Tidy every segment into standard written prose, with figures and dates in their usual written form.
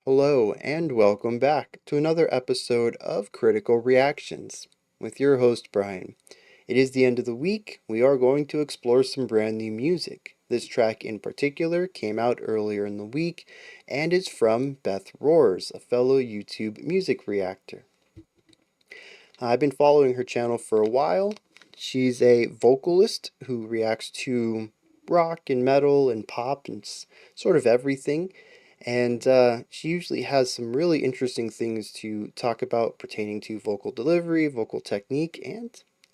Hello, and welcome back to another episode of Critical Reactions with your host, Bryan. It is the end of the week. We are going to explore some brand new music. This track in particular came out earlier in the week and is from Beth Roars, a fellow YouTube music reactor. I've been following her channel for a while. She's a vocalist who reacts to rock and metal and pop and sort of everything. And she usually has some really interesting things to talk about pertaining to vocal delivery, vocal technique, and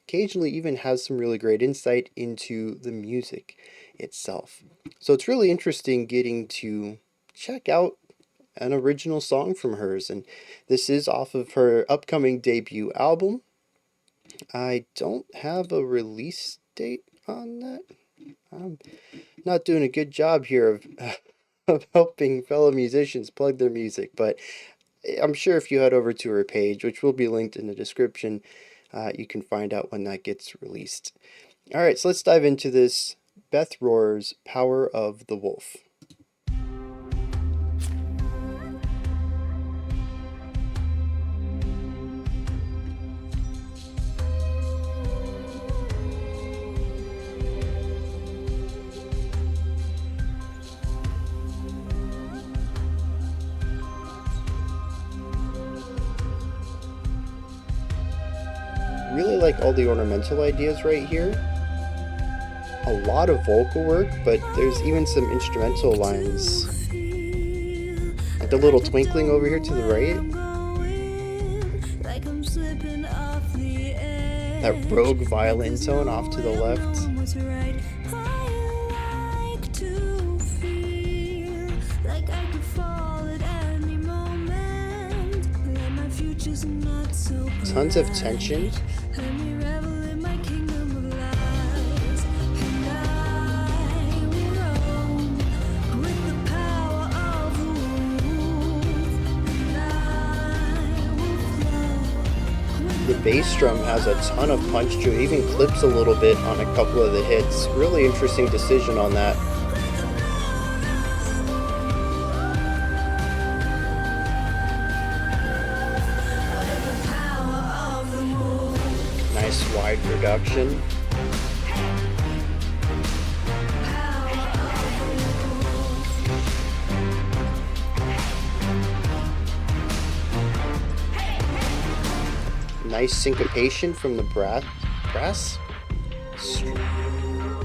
occasionally even has some really great insight into the music itself. So it's really interesting getting to check out an original song from hers, and this is off of her upcoming debut album. I don't have a release date on that. I'm not doing a good job here of of helping fellow musicians plug their music, but I'm sure if you head over to her page, which will be linked in the description, you can find out when that gets released. All right, so let's dive into this Beth Roars' Power of the Wolf. Really like all the ornamental ideas right here. A lot of vocal work, but there's even some instrumental lines. Like the little twinkling over here to the right. That rogue violin tone off to the left. Tons of tension. The bass drum has a ton of punch to it, even clips a little bit on a couple of the hits. Really interesting decision on that. Nice wide production. Nice syncopation from the brass.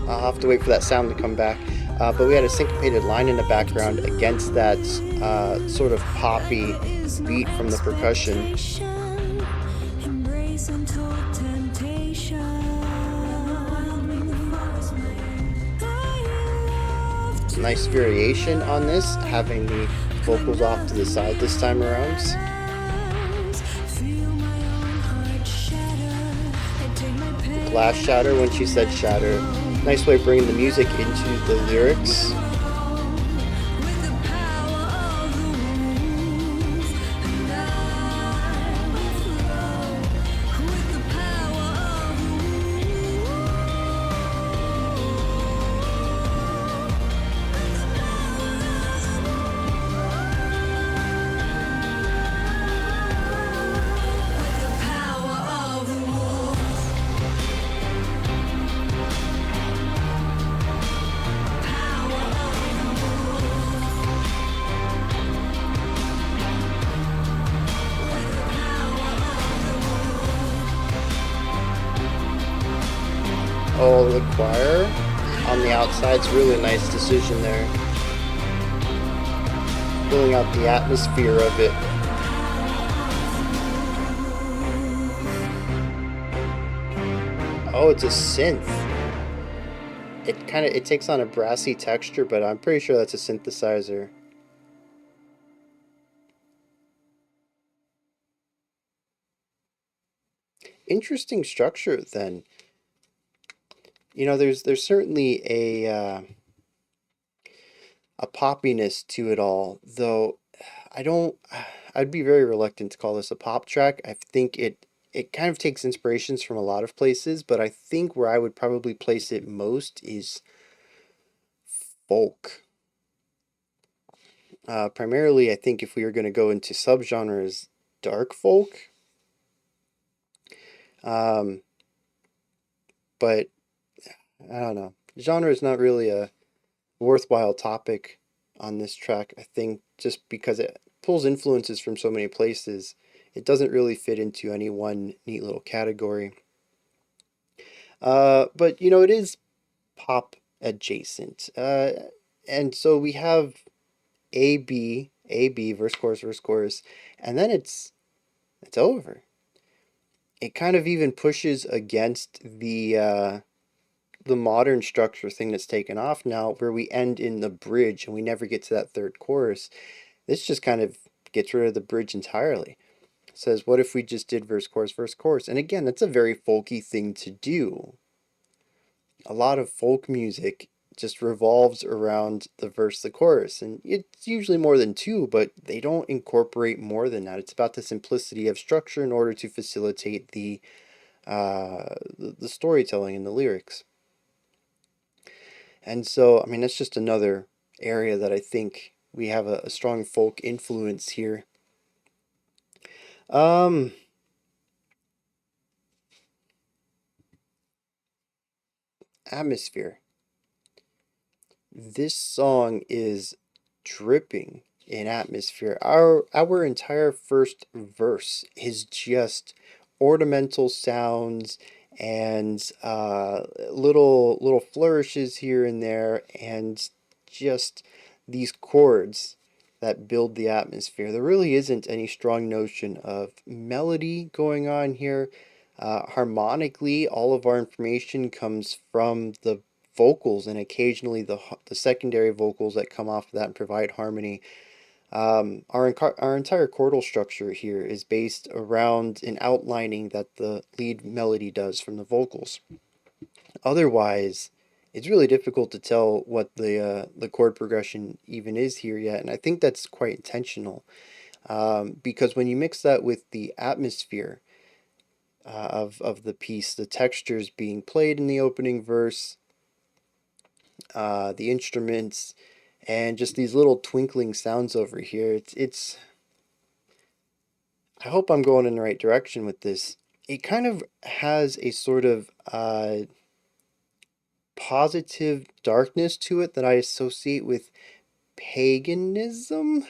I'll have to wait for that sound to come back. But we had a syncopated line in the background against that sort of poppy beat from the percussion. Nice variation on this, having the vocals off to the side this time around. Glass shatter when she said shatter. Nice way of bringing the music into the lyrics. Oh, the choir on the outside's really nice decision there. Filling out the atmosphere of it. Oh, it's a synth. It takes on a brassy texture, but I'm pretty sure that's a synthesizer. Interesting structure then. You know, there's certainly a poppiness to it all, though I'd be very reluctant to call this a pop track. I think it kind of takes inspirations from a lot of places, but I think where I would probably place it most is folk. Primarily, I think if we were going to go into subgenres, dark folk. Um, but I don't know. Genre is not really a worthwhile topic on this track, I think, just because it pulls influences from so many places. It doesn't really fit into any one neat little category. But it is pop adjacent. And so we have A B, verse chorus, and then it's over. It kind of even pushes against the modern structure thing that's taken off now, where we end in the bridge and we never get to that third chorus. This just kind of gets rid of the bridge entirely. It says, what if we just did verse, chorus, verse, chorus? And again, that's a very folky thing to do. A lot of folk music just revolves around the verse, the chorus, and it's usually more than two, but they don't incorporate more than that. It's about the simplicity of structure in order to facilitate the storytelling and the lyrics. And so, I mean, that's just another area that I think we have a strong folk influence here. Um, Atmosphere. This song is dripping in atmosphere. Our entire first verse is just ornamental sounds and little flourishes here and there, and just these chords that build the atmosphere. There really isn't any strong notion of melody going on here. Harmonically, all of our information comes from the vocals and occasionally the secondary vocals that come off of that and provide harmony. Our entire chordal structure here is based around an outlining that the lead melody does from the vocals. Otherwise, it's really difficult to tell what the chord progression even is here yet, and I think that's quite intentional, because when you mix that with the atmosphere of the piece, the textures being played in the opening verse, the instruments, and just these little twinkling sounds over here. It's. I hope I'm going in the right direction with this. It kind of has a sort of positive darkness to it that I associate with paganism.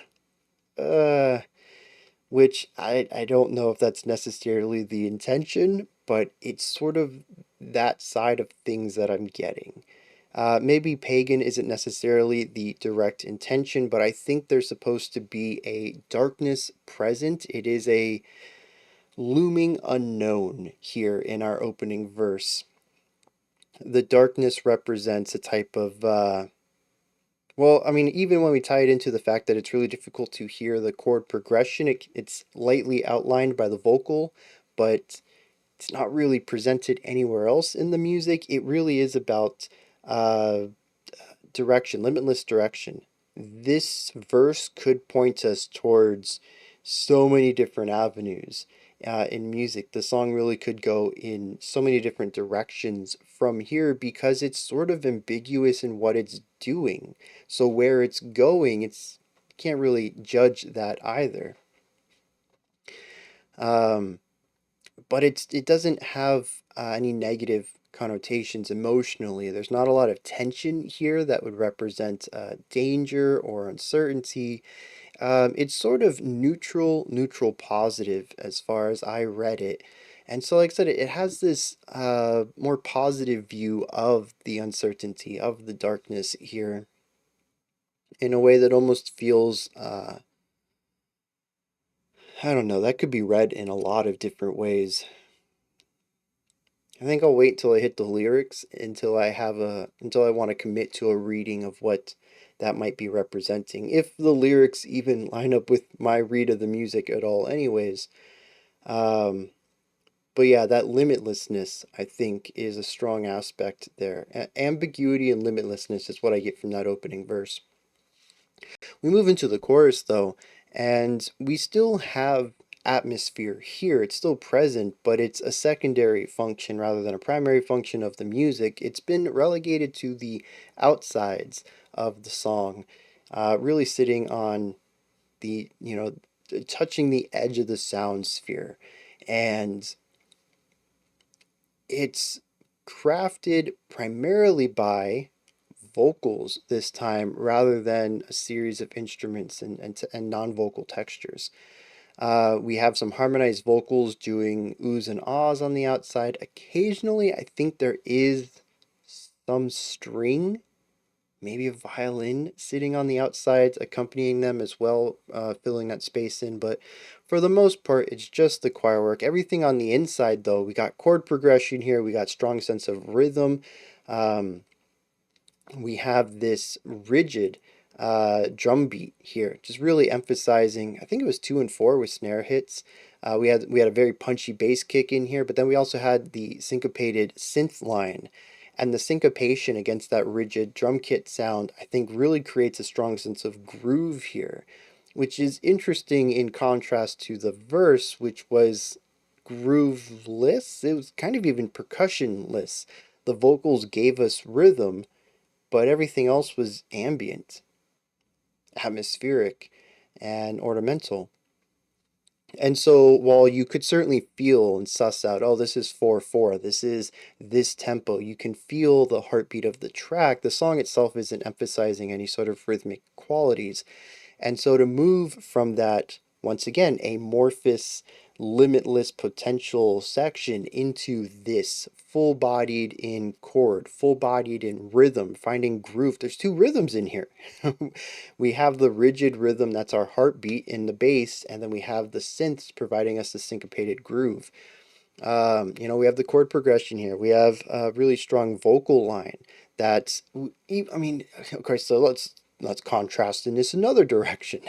Uh, which I don't know if that's necessarily the intention, but it's sort of that side of things that I'm getting. Maybe pagan isn't necessarily the direct intention, but I think there's supposed to be a darkness present. It is a looming unknown here in our opening verse. The darkness represents a type of, well, I mean, even when we tie it into the fact that it's really difficult to hear the chord progression, it's lightly outlined by the vocal, but it's not really presented anywhere else in the music. It really is about uh, direction, limitless direction. This verse could point us towards so many different avenues in music. The song really could go in so many different directions from here because it's sort of ambiguous in what it's doing. So where it's going, it's can't really judge that either. Um, but it doesn't have any negative connotations emotionally. There's not a lot of tension here that would represent danger or uncertainty. It's sort of neutral positive as far as I read it. And so, like I said, it has this more positive view of the uncertainty, of the darkness here, in a way that almost feels, I don't know, that could be read in a lot of different ways. I think I'll wait till I hit the lyrics until I want to commit to a reading of what that might be representing. If the lyrics even line up with my read of the music at all, anyways. Um, but yeah, that limitlessness, I think, is a strong aspect there. Ambiguity and limitlessness is what I get from that opening verse. We move into the chorus though, and we still have atmosphere here. It's still present, but it's a secondary function rather than a primary function of the music. It's been relegated to the outsides of the song. really sitting on the, touching the edge of the sound sphere. And it's crafted primarily by vocals this time rather than a series of instruments and non-vocal textures. We have some harmonized vocals doing oohs and ahs on the outside. Occasionally, I think there is some string, maybe a violin sitting on the outside accompanying them as well, filling that space in. But for the most part, it's just the choir work. Everything on the inside, though, we got chord progression here, we got strong sense of rhythm. Um, we have this rigid drum beat here, just really emphasizing. I think it was 2 and 4 with snare hits. We had a very punchy bass kick in here, but then we also had the syncopated synth line, and the syncopation against that rigid drum kit sound, I think, really creates a strong sense of groove here, which is interesting in contrast to the verse, which was grooveless. It was kind of even percussionless. The vocals gave us rhythm, but everything else was ambient, atmospheric, and ornamental. And so while you could certainly feel and suss out, oh, this is 4/4, this is this tempo, you can feel the heartbeat of the track. The song itself isn't emphasizing any sort of rhythmic qualities. And so to move from that, once again, amorphous, limitless potential section into this full bodied in chord, full bodied in rhythm, finding groove. There's two rhythms in here. We have the rigid rhythm, that's our heartbeat in the bass, and then we have the synths providing us the syncopated groove. We have the chord progression here. We have a really strong vocal line that's, I mean, okay, so let's contrast in this another direction.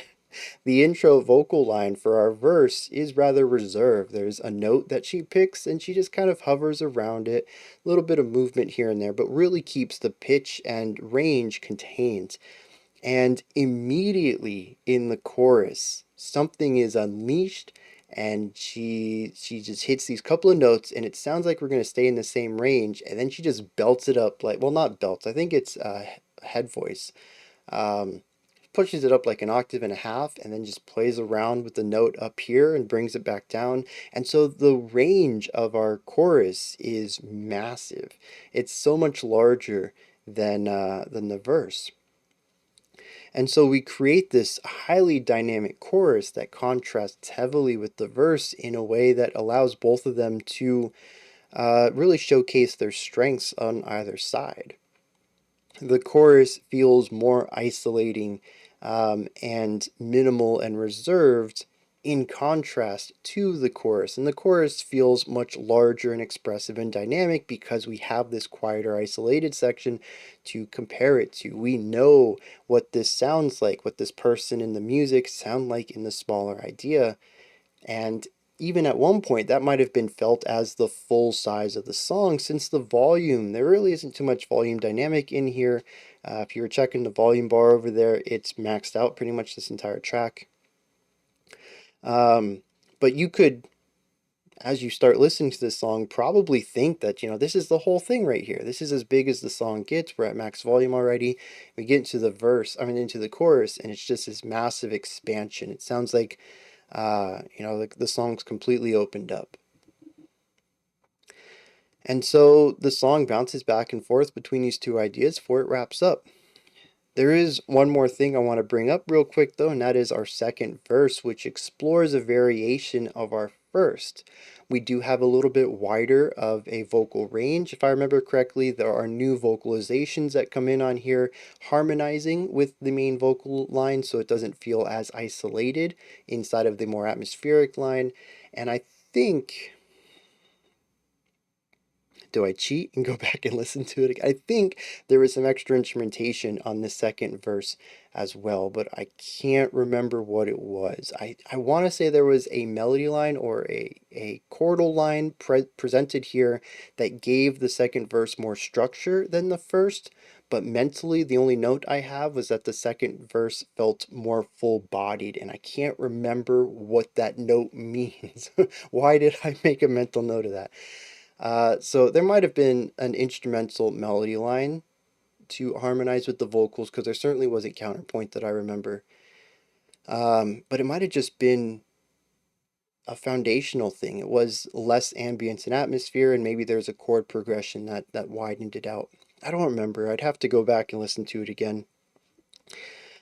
The intro vocal line for our verse is rather reserved. There's a note that she picks and she just kind of hovers around it, a little bit of movement here and there, but really keeps the pitch and range contained. And immediately in the chorus, something is unleashed and she just hits these couple of notes and it sounds like we're going to stay in the same range, and then she just belts it up, like, well, not belts, I think it's head voice. Um, Pushes it up like an octave and a half and then just plays around with the note up here and brings it back down. And so the range of our chorus is massive. It's so much larger than the verse. And so we create this highly dynamic chorus that contrasts heavily with the verse in a way that allows both of them to really showcase their strengths on either side. The chorus feels more isolating and minimal and reserved in contrast to the chorus. And the chorus feels much larger and expressive and dynamic because we have this quieter, isolated section to compare it to. We know what this sounds like, what this person in the music sound like in the smaller idea. And even at one point, that might have been felt as the full size of the song, since the volume, there really isn't too much volume dynamic in here. If you were checking the volume bar over there, it's maxed out pretty much this entire track. But you could, as you start listening to this song, probably think that, this is the whole thing right here. This is as big as the song gets. We're at max volume already. We get into the verse, into the chorus, and it's just this massive expansion. It sounds like, like the song's completely opened up. And so the song bounces back and forth between these two ideas before it wraps up. There is one more thing I want to bring up real quick, though, and that is our second verse, which explores a variation of our first. We do have a little bit wider of a vocal range. If I remember correctly, there are new vocalizations that come in on here, harmonizing with the main vocal line so it doesn't feel as isolated inside of the more atmospheric line. And I think, do I cheat and go back and listen to it again? I think there was some extra instrumentation on the second verse as well, but I can't remember what it was. I want to say there was a melody line or a chordal line presented here that gave the second verse more structure than the first, but mentally the only note I have was that the second verse felt more full-bodied, and I can't remember what that note means. Why did I make a mental note of that? So there might have been an instrumental melody line to harmonize with the vocals because there certainly was a counterpoint that I remember. But it might have just been a foundational thing. It was less ambience and atmosphere, and maybe there's a chord progression that widened it out. I don't remember. I'd have to go back and listen to it again.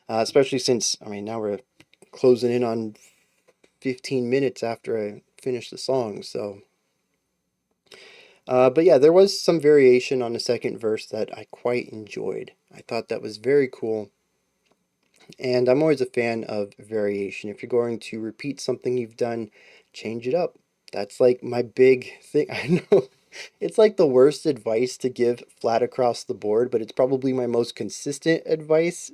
Especially since, I mean, now we're closing in on 15 minutes after I finish the song, so. But yeah, there was some variation on the second verse that I quite enjoyed. I thought that was very cool. And I'm always a fan of variation. If you're going to repeat something you've done, change it up. That's like my big thing. I know it's like the worst advice to give flat across the board, but it's probably my most consistent advice.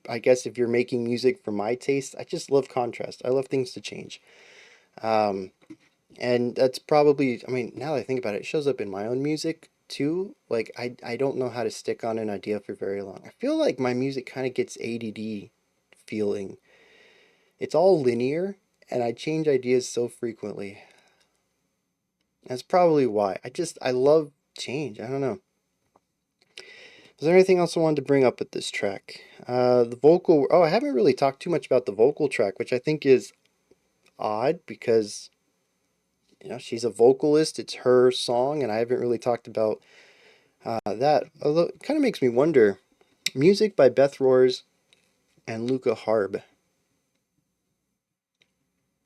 I guess if you're making music for my taste, I just love contrast. I love things to change. Um, and that's probably, I mean, now that I think about it, it shows up in my own music too. Like, I don't know how to stick on an idea for very long. I feel like my music kind of gets ADD feeling. It's all linear, and I change ideas so frequently. That's probably why. I love change. I don't know. Is there anything else I wanted to bring up with this track? The vocal. Oh, I haven't really talked too much about the vocal track, which I think is odd because, she's a vocalist. It's her song, and I haven't really talked about that. Although it kind of makes me wonder. Music by Beth Roars and Luca Harb.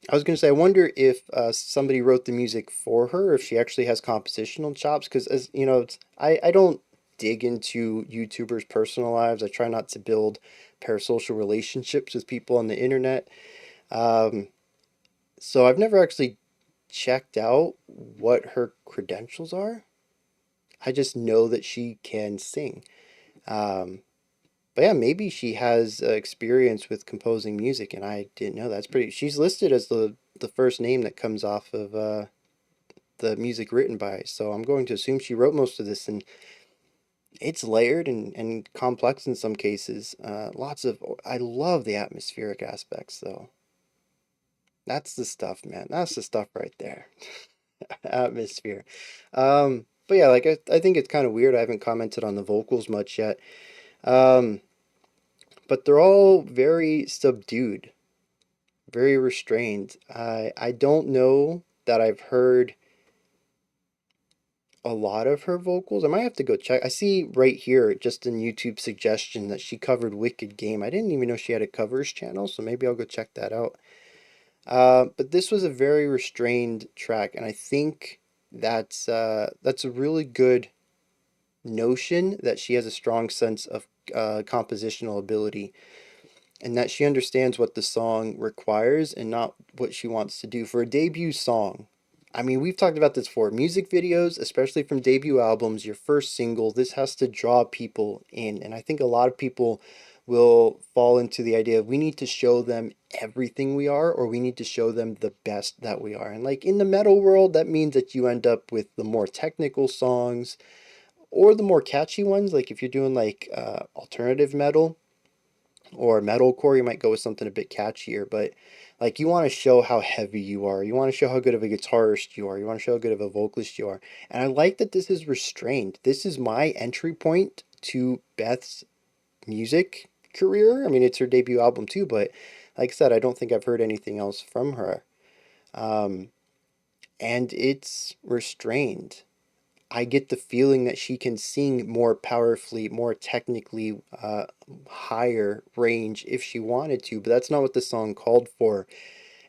I was going to say, I wonder if somebody wrote the music for her, if she actually has compositional chops. Because, as you know, I don't dig into YouTubers' personal lives. I try not to build parasocial relationships with people on the internet. Um, so I've never actually checked out what her credentials are. I just know that she can sing. Um, but yeah, maybe she has experience with composing music, and I didn't know. That's pretty. She's listed as the first name that comes off of the music written by. So I'm going to assume she wrote most of this, and it's layered and complex in some cases. Lots of. I love the atmospheric aspects, though. That's the stuff, man. That's the stuff right there. Atmosphere. But yeah, like I think it's kind of weird. I haven't commented on the vocals much yet. Um, but they're all very subdued, very restrained. I don't know that I've heard a lot of her vocals. I might have to go check. I see right here, just in YouTube suggestion, that she covered Wicked Game. I didn't even know she had a covers channel, so maybe I'll go check that out. But this was a very restrained track, and I think that's a really good notion that she has a strong sense of compositional ability and that she understands what the song requires and not what she wants to do. For a debut song, I mean, we've talked about this before. Music videos, especially from debut albums, your first single, this has to draw people in. And I think a lot of people will fall into the idea of we need to show them everything we are, or we need to show them the best that we are. And like in the metal world, that means that you end up with the more technical songs or the more catchy ones. Like if you're doing like alternative metal, or metalcore, you might go with something a bit catchier, but like you want to show how heavy you are. You want to show how good of a guitarist you are. You want to show how good of a vocalist you are. And I like that this is restrained. This is my entry point to Beth's music career. I mean, it's her debut album too, but like I said, I don't think I've heard anything else from her. Um, and it's restrained. I get the feeling that she can sing more powerfully, more technically higher range if she wanted to, but that's not what the song called for.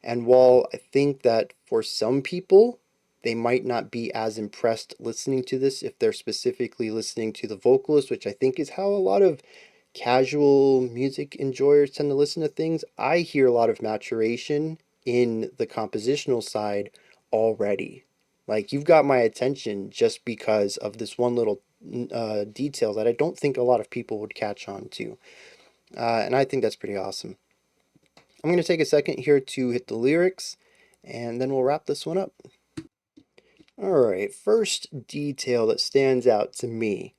And while I think that for some people, they might not be as impressed listening to this if they're specifically listening to the vocalist, which I think is how a lot of casual music enjoyers tend to listen to things. I hear a lot of maturation in the compositional side already. Like you've got my attention just because of this one little detail that I don't think a lot of people would catch on to. And I think that's pretty awesome. I'm going to take a second here to hit the lyrics and then we'll wrap this one up. All right, first detail that stands out to me,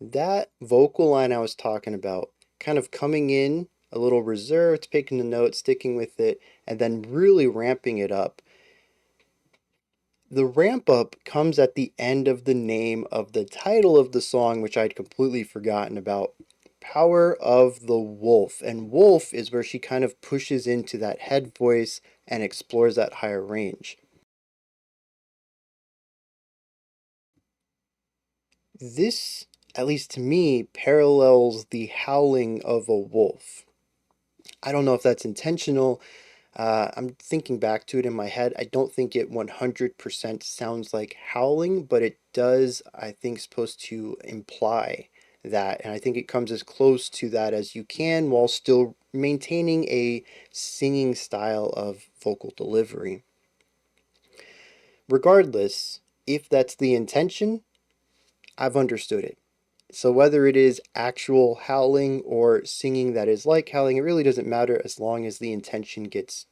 that vocal line I was talking about, kind of coming in a little reserved, picking the note, sticking with it, and then really ramping it up. The ramp up comes at the end of the name of the title of the song, which I'd completely forgotten about. Power of the Wolf. And Wolf is where she kind of pushes into that head voice and explores that higher range. This, at least to me, parallels the howling of a wolf. I don't know if that's intentional. I'm thinking back to it in my head. I don't think it 100% sounds like howling, but it does, I think, supposed to imply that. And I think it comes as close to that as you can while still maintaining a singing style of vocal delivery. Regardless, if that's the intention, I've understood it. So whether it is actual howling or singing that is like howling, it really doesn't matter as long as the intention gets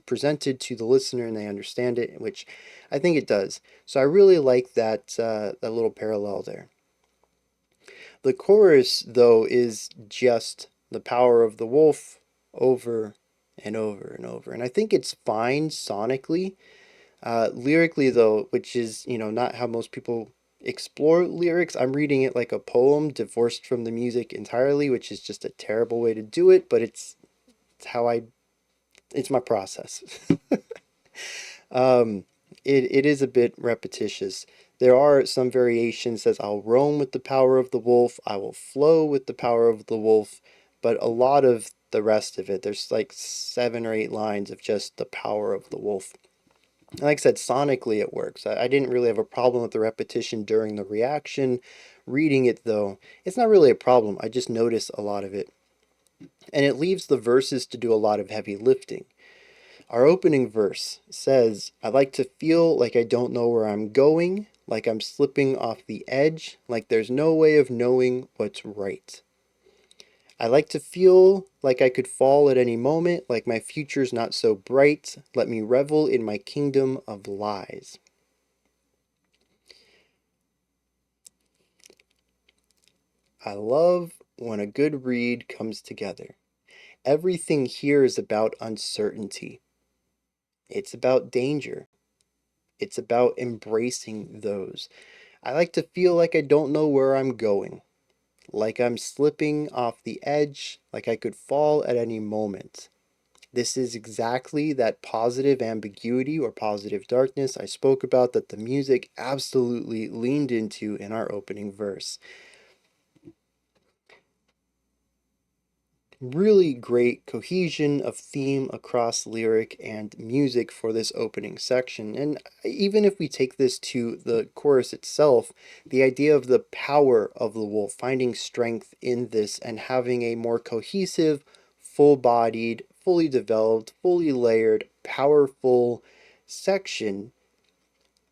presented to the listener and they understand it, which I think it does. So I really like that little parallel there. The chorus, though, is just the power of the wolf over and over and over, and I think it's fine sonically. Lyrically, though, which is, not how most people explore lyrics, I'm reading it like a poem divorced from the music entirely, which is just a terrible way to do it, but it's how it's my process. um, it is a bit repetitious. There are some variations as I'll roam with the power of the wolf, I will flow with the power of the wolf, but a lot of the rest of it, there's like 7 or 8 lines of just the power of the wolf. Like I said, sonically it works. I didn't really have a problem with the repetition during the reaction. Reading it, though, it's not really a problem. I just notice a lot of it. And it leaves the verses to do a lot of heavy lifting. Our opening verse says, I like to feel like I don't know where I'm going, like I'm slipping off the edge, like there's no way of knowing what's right. I like to feel like I could fall at any moment, like my future's not so bright. Let me revel in my kingdom of lies. I love when a good read comes together. Everything here is about uncertainty. It's about danger. It's about embracing those. I like to feel like I don't know where I'm going, like I'm slipping off the edge, like I could fall at any moment. This is exactly that positive ambiguity or positive darkness I spoke about that the music absolutely leaned into in our opening verse. Really great cohesion of theme across lyric and music for this opening section. And even if we take this to the chorus itself, the idea of the power of the wolf, finding strength in this and having a more cohesive, full bodied, fully developed, fully layered, powerful section,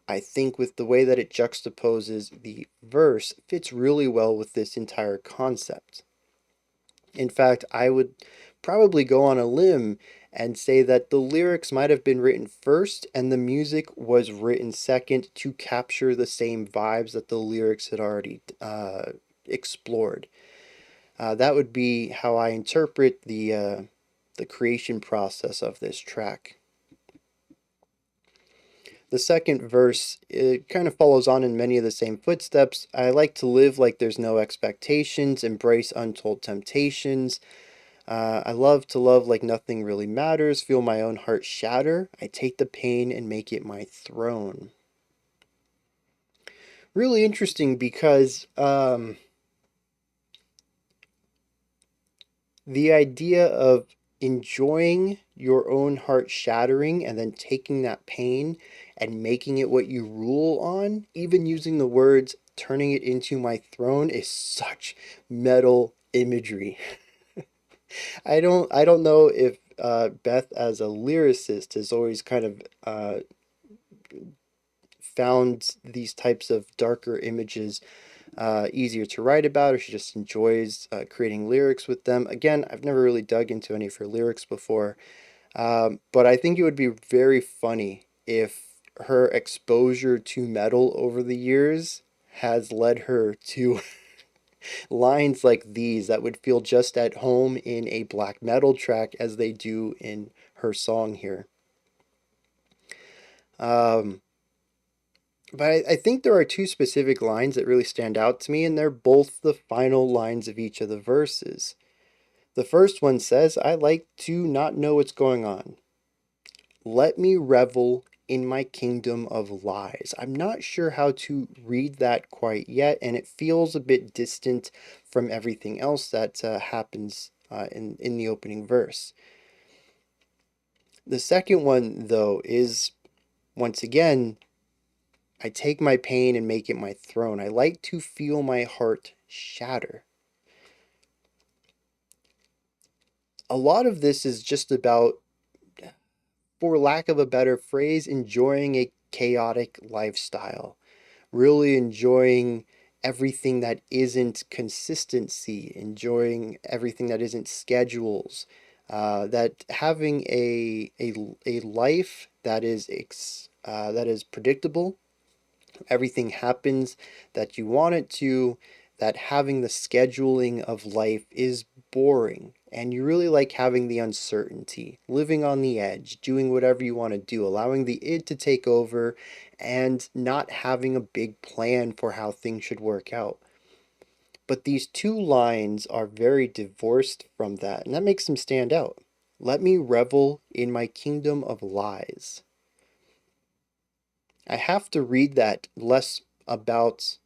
I think with the way that it juxtaposes the verse, fits really well with this entire concept. In fact, I would probably go on a limb and say that the lyrics might have been written first and the music was written second to capture the same vibes that the lyrics had already explored. That would be how I interpret the creation process of this track. The second verse, it kind of follows on in many of the same footsteps. I like to live like there's no expectations, embrace untold temptations. I love to love like nothing really matters, feel my own heart shatter. I take the pain and make it my throne. Really interesting because the idea of enjoying your own heart shattering and then taking that pain and making it what you rule on, even using the words turning it into my throne, is such metal imagery. I don't know if Beth as a lyricist has always kind of found these types of darker images easier to write about, or she just enjoys creating lyrics with them. Again, I've never really dug into any of her lyrics before, but I think it would be very funny if her exposure to metal over the years has led her to lines like these that would feel just at home in a black metal track as they do in her song here. Um, But I think there are two specific lines that really stand out to me, and they're both the final lines of each of the verses. The first one says, I like to not know what's going on. Let me revel in my kingdom of lies. I'm not sure how to read that quite yet, and it feels a bit distant from everything else that happens in the opening verse. The second one, though, is once again, I take my pain and make it my throne. I like to feel my heart shatter. A lot of this is just about, for lack of a better phrase, enjoying a chaotic lifestyle, really enjoying everything that isn't consistency, enjoying everything that isn't schedules, that having a life that is predictable. Everything happens that you want it to, that having the scheduling of life is boring. And you really like having the uncertainty, living on the edge, doing whatever you want to do, allowing the id to take over, and not having a big plan for how things should work out. But these two lines are very divorced from that, and that makes them stand out. Let me revel in my kingdom of lies. I have to read that less about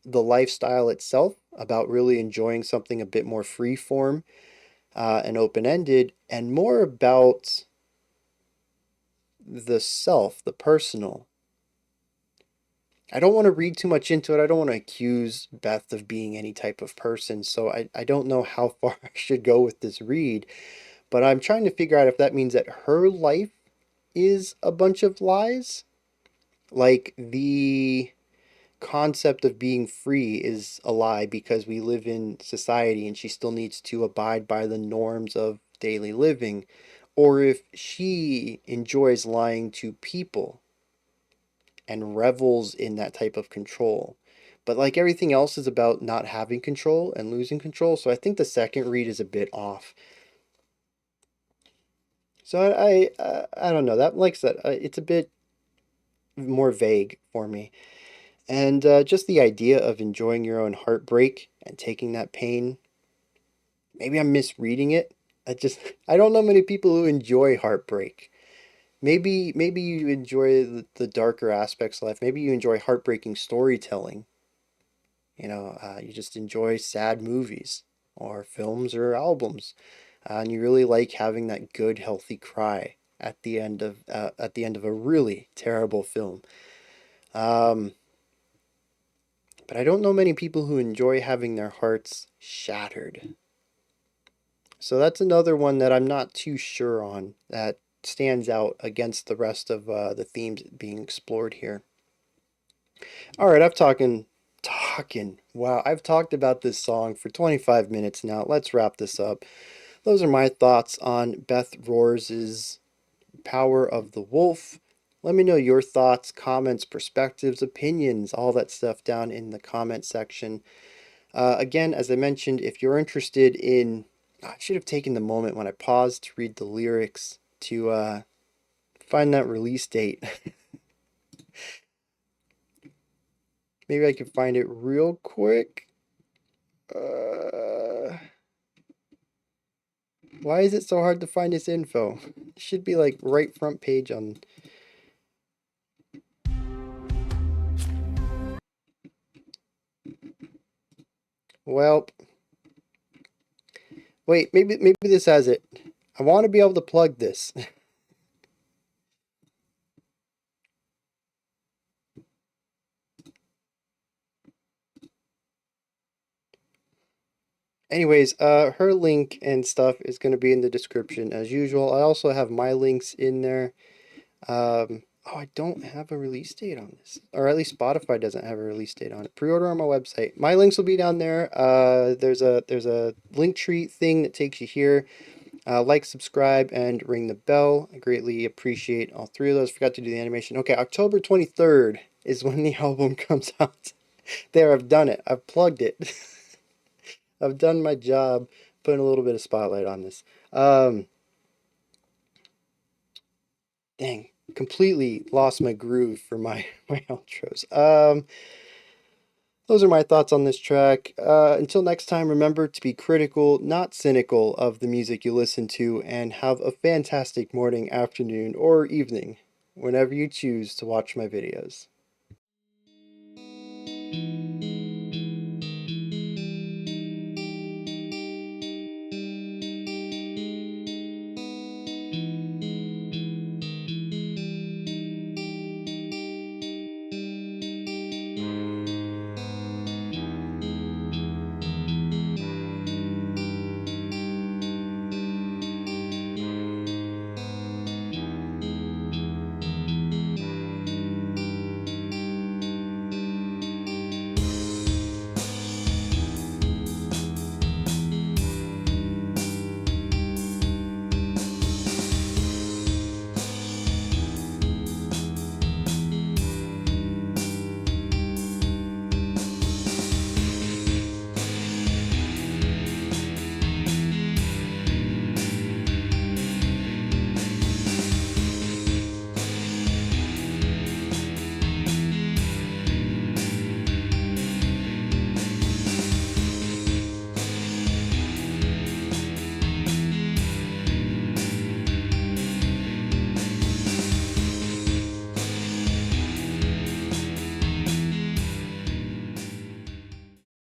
the lifestyle itself, about really enjoying something a bit more free form and open ended, and more about the self, the personal. I don't want to read too much into it. I don't want to accuse Beth of being any type of person, so I don't know how far I should go with this read, but I'm trying to figure out if that means that her life is a bunch of lies. Like the concept of being free is a lie because we live in society and she still needs to abide by the norms of daily living, or if she enjoys lying to people and revels in that type of control. But like everything else is about not having control and losing control, so I think the second read is a bit off. So I don't know. That like I said, it's a bit more vague for me. And just the idea of enjoying your own heartbreak and taking that pain. Maybe I'm misreading it. I don't know many people who enjoy heartbreak. Maybe you enjoy the darker aspects of life. Maybe you enjoy heartbreaking storytelling. You just enjoy sad movies or films or albums, and you really like having that good, healthy cry at the end of a really terrible film. Um, but I don't know many people who enjoy having their hearts shattered. So that's another one that I'm not too sure on that stands out against the rest of the themes being explored here. All right, Wow, I've talked about this song for 25 minutes now. Let's wrap this up. Those are my thoughts on Beth Roars's Power of the Wolf. Let me know your thoughts, comments, perspectives, opinions, all that stuff down in the comment section. Again, as I mentioned, if you're interested in, I should have taken the moment when I paused to read the lyrics to find that release date. Maybe I can find it real quick. Uh, why is it so hard to find this info? It should be like right front page on. Well, wait, maybe this has it. I want to be able to plug this. Anyways, her link and stuff is going to be in the description as usual. I also have my links in there. Oh, I don't have a release date on this, or at least Spotify doesn't have a release date on it. Pre-order on my website. My links will be down there. There's a link tree thing that takes you here. Like, subscribe, and ring the bell. I greatly appreciate all three of those. Forgot to do the animation. Okay, October 23rd is when the album comes out. There, I've done it. I've plugged it. I've done my job, putting a little bit of spotlight on this. Dang. completely lost my groove for my my outros. Those are my thoughts on this track. Until next time, remember to be critical, not cynical, of the music you listen to, and have a fantastic morning, afternoon, or evening whenever you choose to watch my videos.